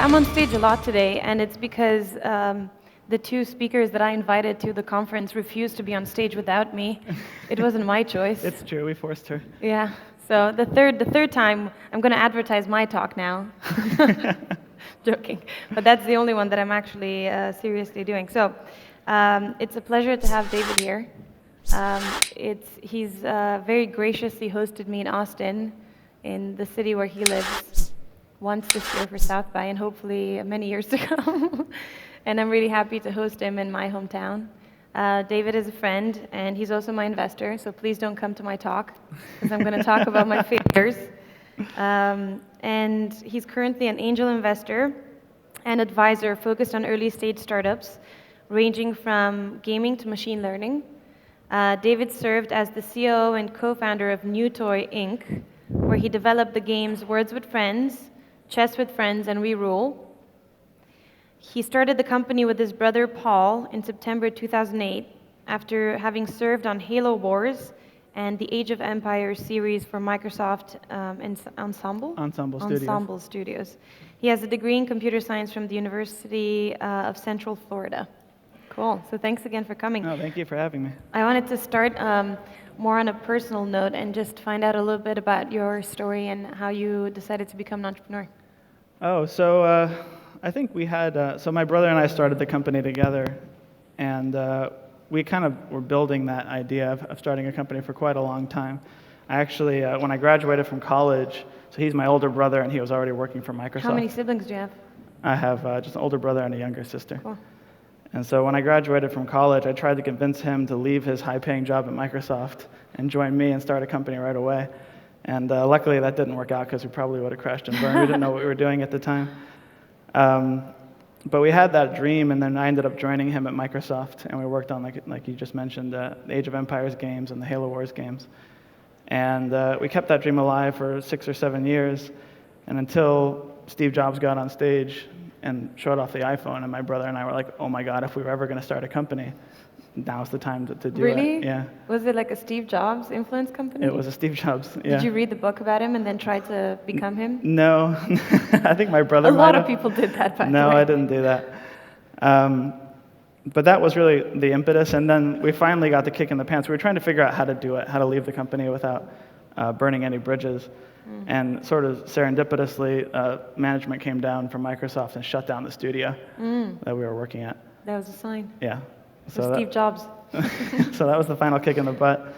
I'm on stage a lot today, and it's because the two speakers that I invited to the conference refused to be on stage without me. It wasn't my choice. It's true, we forced her. Yeah. So the third time, I'm going to advertise my talk now. Joking, but that's the only one that I'm actually seriously doing. So it's a pleasure to have David here. He's very graciously hosted me in Austin, in the city where he lives, once this year for South by, and hopefully many years to come. And I'm really happy to host him in my hometown. David is a friend, and he's also my investor, so please don't come to my talk, because I'm going to talk about my failures. And he's currently an angel investor and advisor focused on early stage startups, ranging from gaming to machine learning. David served as the CEO and co-founder of New Toy Inc., where he developed the games Words with Friends, Chess with Friends, and Rerule. He started the company with his brother Paul in September 2008, after having served on Halo Wars and the Age of Empires series for Microsoft Ensemble Studios. He has a degree in computer science from the University of Central Florida. Cool. So thanks again for coming. No, thank you for having me. I wanted to start more on a personal note and just find out a little bit about your story and how you decided to become an entrepreneur. Oh, so I think we had, so my brother and I started the company together, and we kind of were building that idea of starting a company for quite a long time. I actually, when I graduated from college, so he's my older brother and he was already working for Microsoft. How many siblings do you have? I have just an older brother and a younger sister. Cool. And so when I graduated from college, I tried to convince him to leave his high-paying job at Microsoft and join me and start a company right away. And luckily that didn't work out because we probably would have crashed and burned. We didn't know what we were doing at the time. But we had that dream, and then I ended up joining him at Microsoft, and we worked on, like you just mentioned, the Age of Empires games and the Halo Wars games. And we kept that dream alive for 6 or 7 years, and until Steve Jobs got on stage and showed off the iPhone, and my brother and I were like, oh my God, if we were ever going to start a company, now's the time to do it. Really? Yeah. Was it like a Steve Jobs influence company? It was a Steve Jobs, yeah. Did you read the book about him and then try to become him? No. I think my brother might have. A lot of people did that, by the way. No, I didn't do that. But that was really the impetus, and then we finally got the kick in the pants. We were trying to figure out how to do it, how to leave the company without burning any bridges. And sort of serendipitously, management came down from Microsoft and shut down the studio that we were working at. That was a sign. Yeah. So Steve Jobs. So that was the final kick in the butt.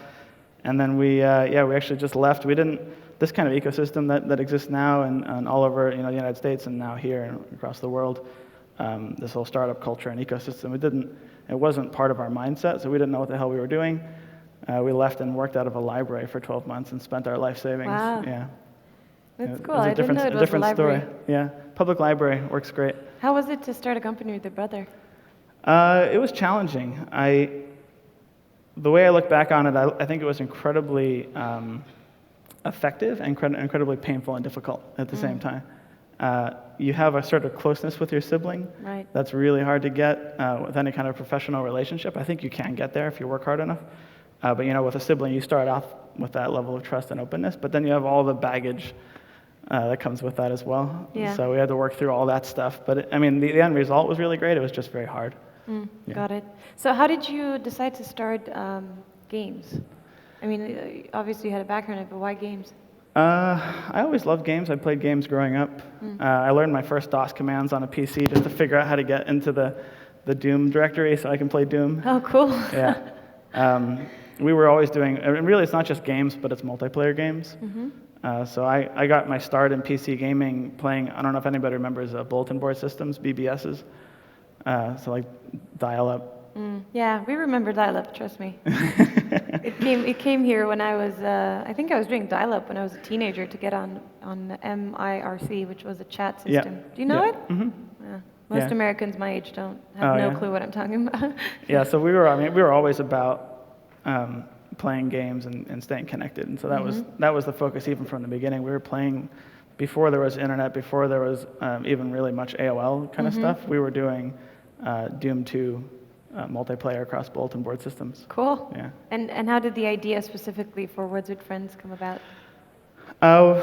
And then we actually just left. We didn't, this kind of ecosystem that exists now and all over the United States and now here and across the world, this whole startup culture and ecosystem, it wasn't part of our mindset, so we didn't know what the hell we were doing. We left and worked out of a library for 12 months and spent our life savings. Wow. Yeah. That's cool. I didn't know it was different a library. Story. Yeah. Public library works great. How was it to start a company with your brother? It was challenging. The way I look back on it, I think it was incredibly effective and incredibly painful and difficult at the same time. You have a sort of closeness with your sibling. Right. That's really hard to get with any kind of professional relationship. I think you can get there if you work hard enough. But with a sibling, you start off with that level of trust and openness, but then you have all the baggage that comes with that as well. Yeah. So we had to work through all that stuff. But the end result was really great. It was just very hard. Yeah. Got it. So how did you decide to start games? Obviously you had a background in it, but why games? I always loved games. I played games growing up. I learned my first DOS commands on a PC just to figure out how to get into the Doom directory so I can play Doom. Oh, cool. Yeah. We were always doing, and really it's not just games, but it's multiplayer games. So I got my start in PC gaming playing, I don't know if anybody remembers bulletin board systems, BBSs. So like dial-up. Yeah, we remember dial-up, trust me. It came here when I was, I think I was doing dial-up when I was a teenager to get on MIRC, which was a chat system. Yeah. Do you know it? Mm-hmm. Yeah. Most Americans my age have no clue what I'm talking about. Yeah, so we were always about playing games and staying connected, and so that was the focus even from the beginning. We were playing before there was internet, before there was even really much AOL kind of stuff. We were doing Doom 2 multiplayer across bulletin board systems. Cool. Yeah. And how did the idea specifically for Words with Friends come about? Oh,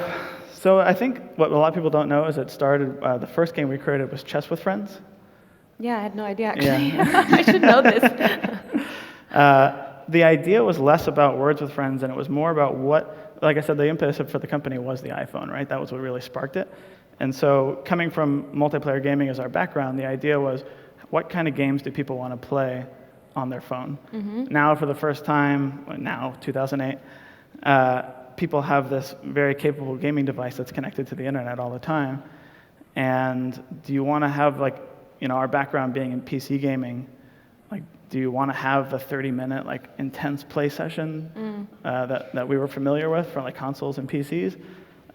so I think what a lot of people don't know is it started, the first game we created was Chess with Friends. Yeah, I had no idea actually. Yeah. I should know this. The idea was less about Words with Friends, and it was more about what, like I said, the impetus for the company was the iPhone, right? That was what really sparked it. And so coming from multiplayer gaming as our background, the idea was, what kind of games do people want to play on their phone? Now, for the first time, 2008, people have this very capable gaming device that's connected to the internet all the time. And do you want to have, like, our background being in PC gaming, like, do you want to have the 30-minute, like, intense play session that we were familiar with for, like, consoles and PCs?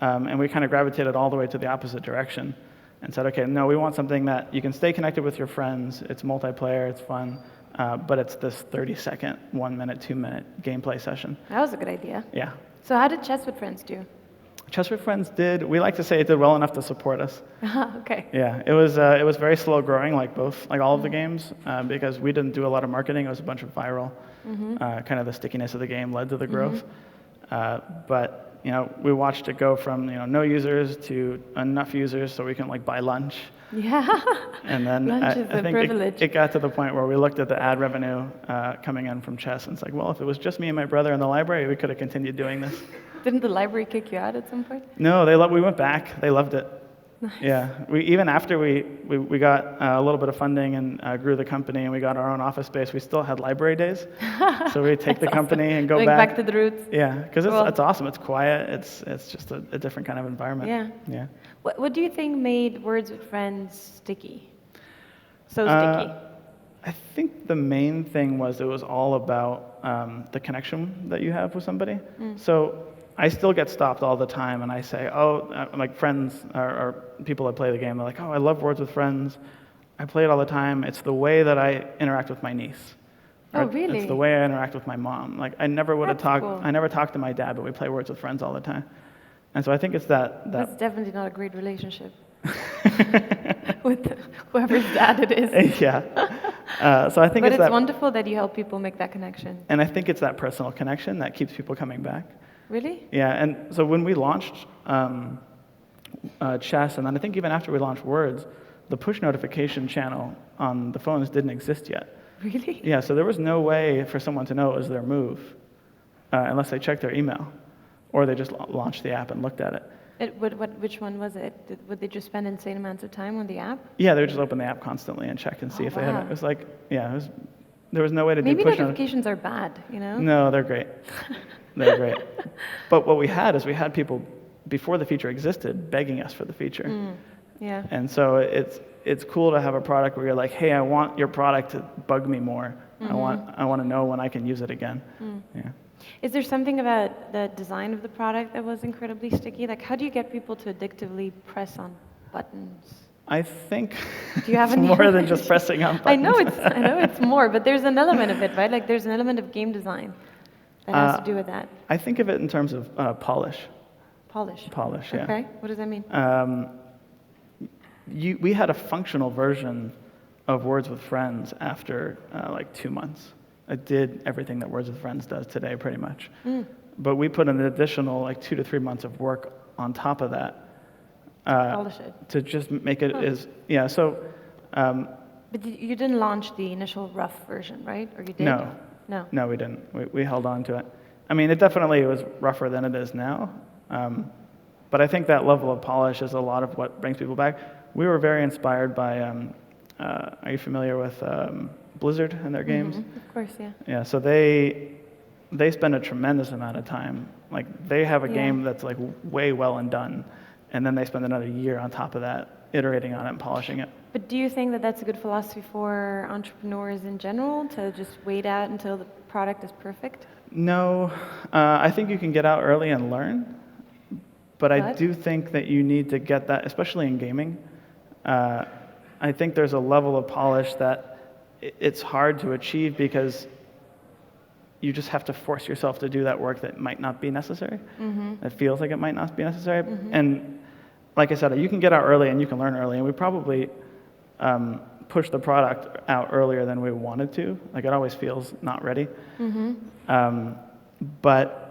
And we kind of gravitated all the way to the opposite direction and said, okay, no, we want something that you can stay connected with your friends, it's multiplayer, it's fun, but it's this 30-second, 1-minute, 2-minute gameplay session. That was a good idea. Yeah. So how did Chess with Friends do? Chess with Friends we like to say it did well enough to support us. Okay. Yeah, it was very slow growing, like all of the games, because we didn't do a lot of marketing. It was a bunch of viral, kind of the stickiness of the game led to the growth. But we watched it go from no users to enough users so we can, like, buy lunch. Yeah. And then Lunch is a I think privilege. it got to the point where we looked at the ad revenue coming in from chess, and it's like, well, if it was just me and my brother in the library, we could have continued doing this. Didn't the library kick you out at some point? No, we went back. They loved it. Nice. Yeah, even after we got a little bit of funding and grew the company and we got our own office space, we still had library days. So we'd take the company and go Going back. back to the roots. Yeah, because Cool. it's awesome. It's quiet. It's just a different kind of environment. Yeah. Yeah. What do you think made Words with Friends sticky? So Uh, sticky. I think the main thing was it was all about the connection that you have with somebody. So I still get stopped all the time, and I say, like friends or people that play the game, they're like, oh, I love Words with Friends. I play it all the time. It's the way that I interact with my niece. Oh, really? It's the way I interact with my mom. Like, I never would have That's talked. cool. I never talked to my dad, but we play Words with Friends all the time. And so I think it's that. That's definitely not a great relationship with whoever's dad it is. Yeah. So I think But it's it's that. wonderful that you help people make that connection. And I think it's that personal connection that keeps people coming back. Really? Yeah, and so when we launched Chess, and then I think even after we launched Words, the push notification channel on the phones didn't exist yet. Really? Yeah, so there was no way for someone to know it was their move unless they checked their email, or they just launched the app and looked at it. Which one was it? Would they just spend insane amounts of time on the app? Yeah, they would just open the app constantly and check and see if they had it. wow. It was like, there was no way to Maybe do push notifications are bad, No, they're great. They're great. But what we had is we had people, before the feature existed, begging us for the feature. Yeah. And so it's cool to have a product where you're like, hey, I want your product to bug me more. I want to know when I can use it again. Yeah. Is there something about the design of the product that was incredibly sticky? Like, how do you get people to addictively press on buttons? I think Do you have it's any more than just pressing on buttons. I know it's more, but there's an element of it, right? Like, there's an element of game design that has to do with that. I think of it in terms of polish. Polish. Polish, yeah. Okay. What does that mean? We had a functional version of Words with Friends after like 2 months. It did everything that Words with Friends does today, pretty much. But we put an additional like 2 to 3 months of work on top of that Polish it. to just make it So But you didn't launch the initial rough version, right? Or you did? No. No. No, we didn't. We held on to it. I mean, it definitely was rougher than it is now. But I think that level of polish is a lot of what brings people back. We were very inspired by, are you familiar with Blizzard and their games? Of course, yeah. Yeah, so they spend a tremendous amount of time. Like, they have a game that's like way well and done, and then they spend another year on top of that, iterating on it and polishing it. But do you think that that's a good philosophy for entrepreneurs in general, to just wait out until the product is perfect? No, I think you can get out early and learn, but I do think that you need to get that, especially in gaming. I think there's a level of polish that it's hard to achieve because you just have to force yourself to do that work that might not be necessary. It feels like it might not be necessary. And like I said, you can get out early and you can learn early, and we probably pushed the product out earlier than we wanted to. Like, it always feels not ready. But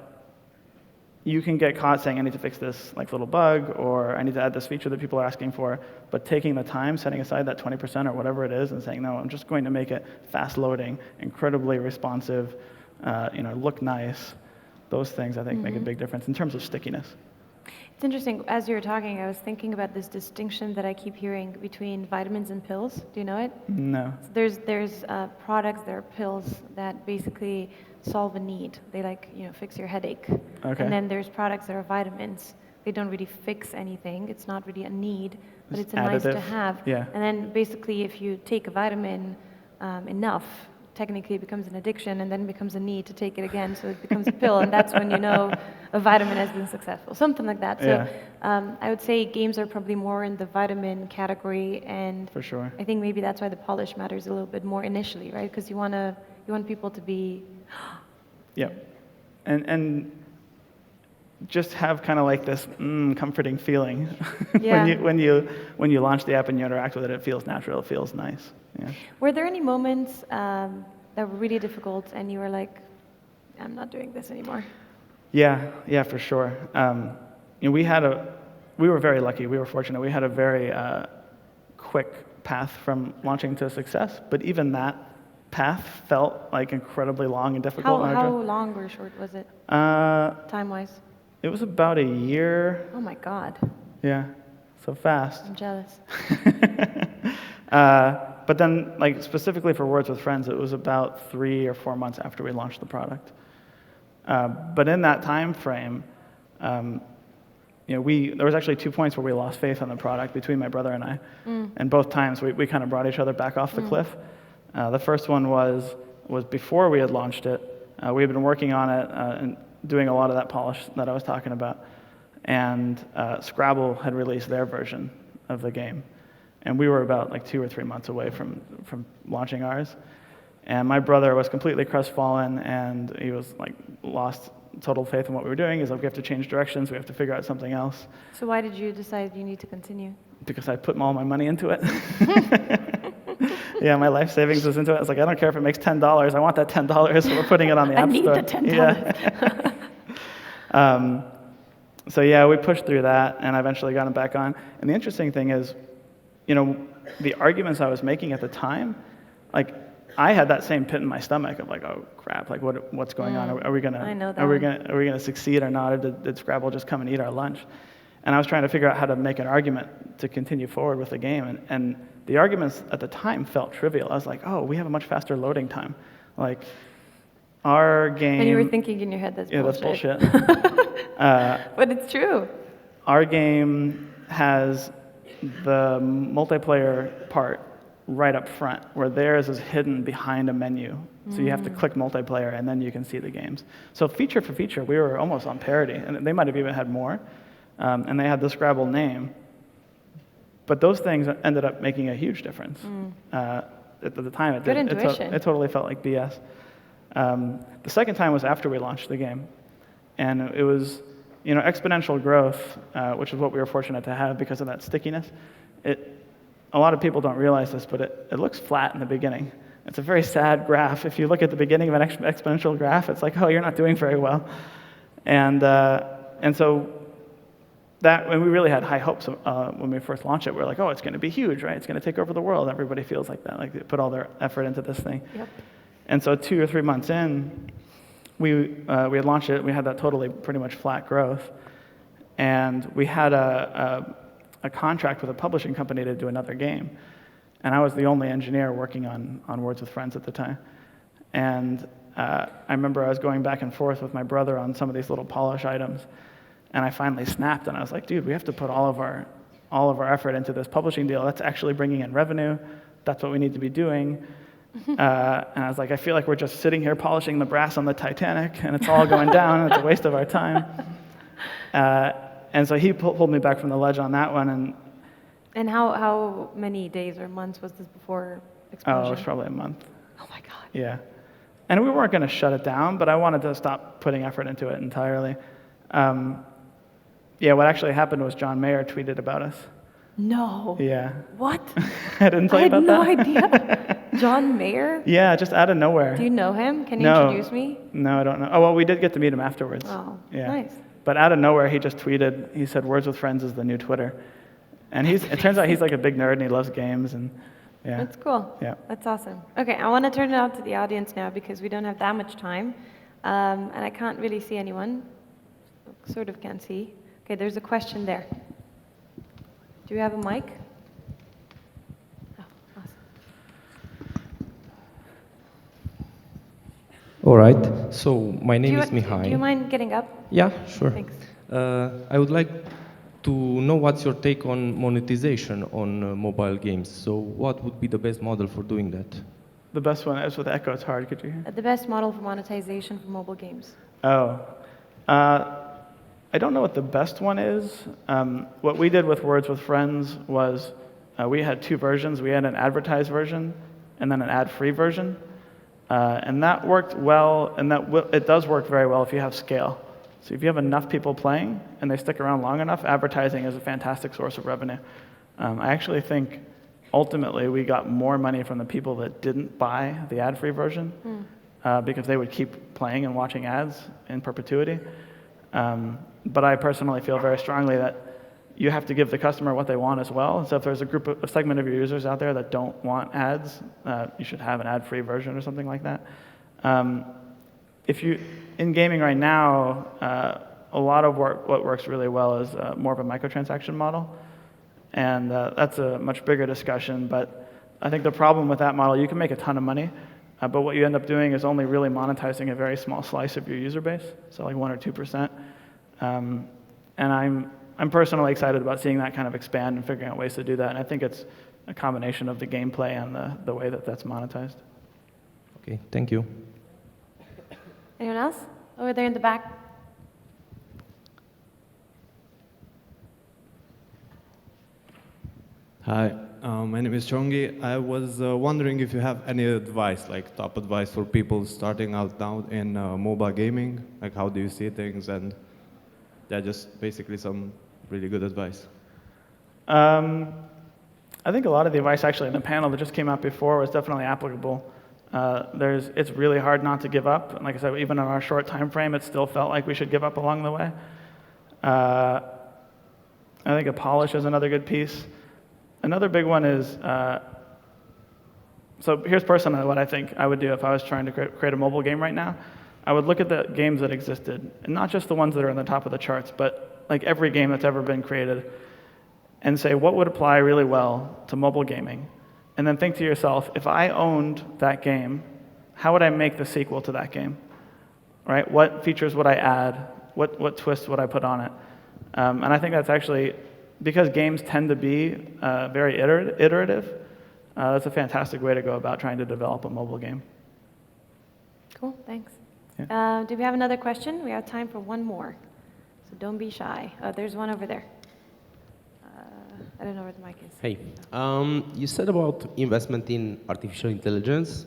you can get caught saying, I need to fix this like little bug, or I need to add this feature that people are asking for, but taking the time, setting aside that 20% or whatever it is, and saying, no, I'm just going to make it fast loading, incredibly responsive, look nice. Those things, I think, make a big difference in terms of stickiness. It's interesting, as you were talking, I was thinking about this distinction that I keep hearing between vitamins and pills. Do you know it? No. So there's products, there are pills that basically solve a need. They fix your headache. Okay. And then there's products that are vitamins. They don't really fix anything. It's not really a need, but it's a nice to have. Yeah. And then basically if you take a vitamin enough, technically it becomes an addiction and then becomes a need to take it again, so it becomes a pill, and that's when you know a vitamin has been successful, something like that. So I would say games are probably more in the vitamin category, and for sure. I think maybe that's why the polish matters a little bit more initially, right? Because you want people to be yeah, and just have kind of like this comforting feeling when you launch the app and you interact with it. It feels natural. It feels nice. Yeah. Were there any moments that were really difficult and you were like, I'm not doing this anymore? Yeah, for sure. We were very lucky. We were fortunate. We had a very quick path from launching to success, but even that path felt like incredibly long and difficult. How long or short was it? Time-wise? It was about a year. Oh my God. Yeah, so fast. I'm jealous. But then, like specifically for Words with Friends, it was about 3 or 4 months after we launched the product. But in that time frame, there was actually 2 points where we lost faith on the product between my brother and I, and both times we kind of brought each other back off the cliff. The first one was before we had launched it. We had been working on it and doing a lot of that polish that I was talking about, and Scrabble had released their version of the game. And we were about like 2 or 3 months away from launching ours. And my brother was completely crestfallen, and he was like lost total faith in what we were doing. He's like, we have to change directions. We have to figure out something else. So why did you decide you need to continue? Because I put all my money into it. Yeah, my life savings was into it. I was like, I don't care if it makes $10. I want that $10, so we're putting it on the App Store. I need the $10. Yeah. So yeah, we pushed through that, and I eventually got it back on. And the interesting thing is, the arguments I was making at the time, like I had that same pit in my stomach of like, oh crap, like what's going on? Are we gonna succeed or not? Or did Scrabble just come and eat our lunch? And I was trying to figure out how to make an argument to continue forward with the game, and the arguments at the time felt trivial. I was like, oh, we have a much faster loading time. Like our game. And you were thinking in your head, that's bullshit. That's bullshit. But it's true. Our game has the multiplayer part right up front, where theirs is hidden behind a menu. So you have to click multiplayer, and then you can see the games. So feature for feature, we were almost on parity, and they might have even had more. And they had the Scrabble name. But those things ended up making a huge difference. At the time, it did. It totally felt like BS. The second time was after we launched the game. And it was exponential growth, which is what we were fortunate to have because of that stickiness. A lot of people don't realize this, but it looks flat in the beginning. It's a very sad graph. If you look at the beginning of an exponential graph, it's like, oh, you're not doing very well. And so that, when we really had high hopes when we first launched it, we were like, oh, it's going to be huge, right? It's going to take over the world. Everybody feels like that, like they put all their effort into this thing. Yep. And so 2 or 3 months in, we had launched it. We had that totally pretty much flat growth, and we had a contract with a publishing company to do another game, and I was the only engineer working on Words with Friends at the time. And I remember I was going back and forth with my brother on some of these little polish items, and I finally snapped, and I was like, dude, we have to put all of our effort into this publishing deal. That's actually bringing in revenue. That's what we need to be doing. And I was like, I feel like we're just sitting here polishing the brass on the Titanic, and it's all going down, and it's a waste of our time. And so he pulled me back from the ledge on that one. And how many days or months was this before exposure? Oh, it was probably a month. Oh my God. Yeah. And we weren't going to shut it down, but I wanted to stop putting effort into it entirely. What actually happened was John Mayer tweeted about us. No. Yeah. What? I didn't tell you about that. I had no idea. John Mayer? Yeah, just out of nowhere. Do you know him? Can you No. introduce me? No, I don't know. Oh, well, we did get to meet him afterwards. Oh, yeah. nice. But out of nowhere, he just tweeted, he said, "Words with Friends is the new Twitter." And it turns out he's like a big nerd and he loves games, and yeah. That's cool. Yeah. That's awesome. Okay, I want to turn it out to the audience now because we don't have that much time. And I can't really see anyone. Sort of can see. Okay, there's a question there. Do you have a mic? Oh, awesome. All right. So my name is Do Mihai. you mind getting up? Yeah, sure. Thanks. I would like to know what's your take on monetization on mobile games. So what would be the best model for doing that? The best one is with Echo. It's hard. Could you hear? The best model for monetization for mobile games. Oh. I don't know what the best one is. What we did with Words with Friends was we had two versions. We had an advertised version and then an ad-free version. And that worked well, and it does work very well if you have scale. So if you have enough people playing and they stick around long enough, advertising is a fantastic source of revenue. I actually think ultimately we got more money from the people that didn't buy the ad-free version because they would keep playing and watching ads in perpetuity. But I personally feel very strongly that you have to give the customer what they want as well. So if there's a segment of your users out there that don't want ads, you should have an ad-free version or something like that. In gaming right now, a lot of what works really well is more of a microtransaction model. And that's a much bigger discussion. But I think the problem with that model, you can make a ton of money. But what you end up doing is only really monetizing a very small slice of your user base, so like 1 or 2%. And I'm personally excited about seeing that kind of expand and figuring out ways to do that. And I think it's a combination of the gameplay and the way that that's monetized. Okay, thank you. Anyone else? Over there in the back. Hi, my name is Chongi. I was wondering if you have any advice, like top advice for people starting out now in mobile gaming. Like, how do you see things? And yeah, just basically some really good advice. I think a lot of the advice actually in the panel that just came out before was definitely applicable. It's really hard not to give up. And like I said, even in our short time frame, it still felt like we should give up along the way. I think a polish is another good piece. Another big one is, so here's personally what I think I would do if I was trying to create a mobile game right now. I would look at the games that existed, and not just the ones that are on the top of the charts, but like every game that's ever been created, and say what would apply really well to mobile gaming. And then think to yourself, if I owned that game, how would I make the sequel to that game? Right? What features would I add? What twists would I put on it? And I think that's actually, because games tend to be very iterative, that's a fantastic way to go about trying to develop a mobile game. Cool, thanks. Yeah. Do we have another question? We have time for one more. So don't be shy. Oh, there's one over there. I don't know where the mic is. Hey, you said about investment in artificial intelligence,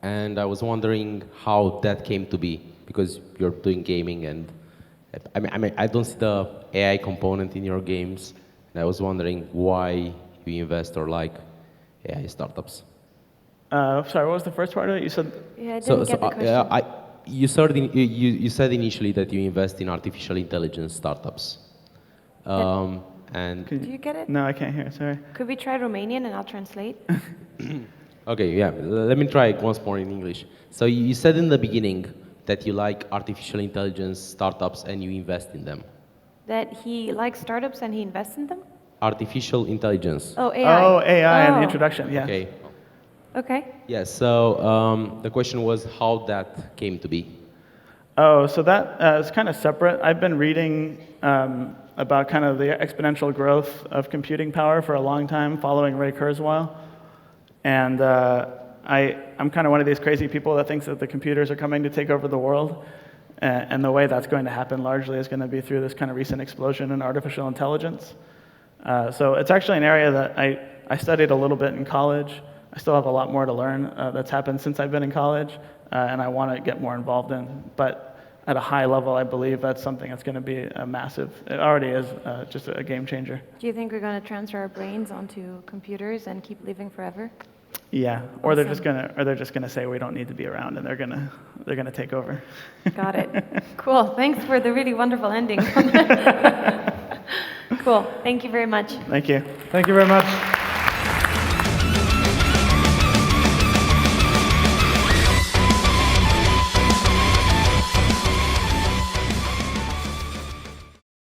and I was wondering how that came to be, because you're doing gaming, and I don't see the AI component in your games, and I was wondering why you invest or like AI startups. Sorry, what was the first part of it? You said. Yeah, I didn't get the question. You said initially that you invest in artificial intelligence startups. And Do you get it? No, I can't hear. Sorry. Could we try Romanian and I'll translate? okay, yeah, let me try it once more in English. So you said in the beginning that you like artificial intelligence startups and you invest in them. That he likes startups and he invests in them? Artificial intelligence. Oh, AI. Oh, AI in the Oh. introduction, yeah. Okay. Okay. Yeah, so the question was how that came to be. Oh, so that is kind of separate. I've been reading about kind of the exponential growth of computing power for a long time, following Ray Kurzweil. And I'm kind of one of these crazy people that thinks that the computers are coming to take over the world. And the way that's going to happen largely is going to be through this kind of recent explosion in artificial intelligence. So it's actually an area that I studied a little bit in college. I still have a lot more to learn that's happened since I've been in college, and I want to get more involved in. But at a high level, I believe that's something that's going to be a massive, it already is just a game changer. Do you think we're going to transfer our brains onto computers and keep living forever? Yeah, or they're Awesome. just gonna say we don't need to be around, and they're gonna take over. Got it. Cool. Thanks for the really wonderful ending. Cool. Thank you very much. Thank you. Thank you very much.